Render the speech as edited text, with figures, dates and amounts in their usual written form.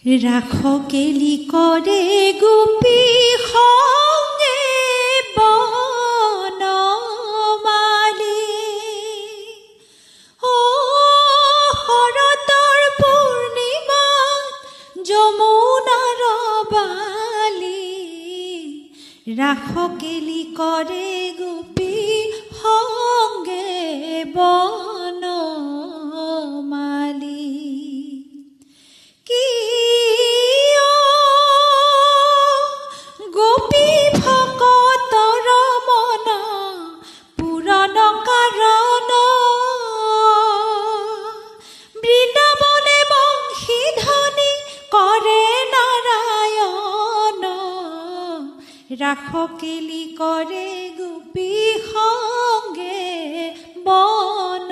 রাখ কেলি করে গোপী সঙ্গে বনমালী। ও শৰতৰ পূৰ্ণিমাত যমুনাৰ বালি। রাখ কেলি করে গোপী সঙ্গে বনমালী। গোপী ভকতৰ মন পূৰণ কাৰণ, বৃন্দাবনে বংশীধ্বনি কৰে নাৰায়ণ। ৰাখ কেলি কৰে গোপী সঙ্গে বন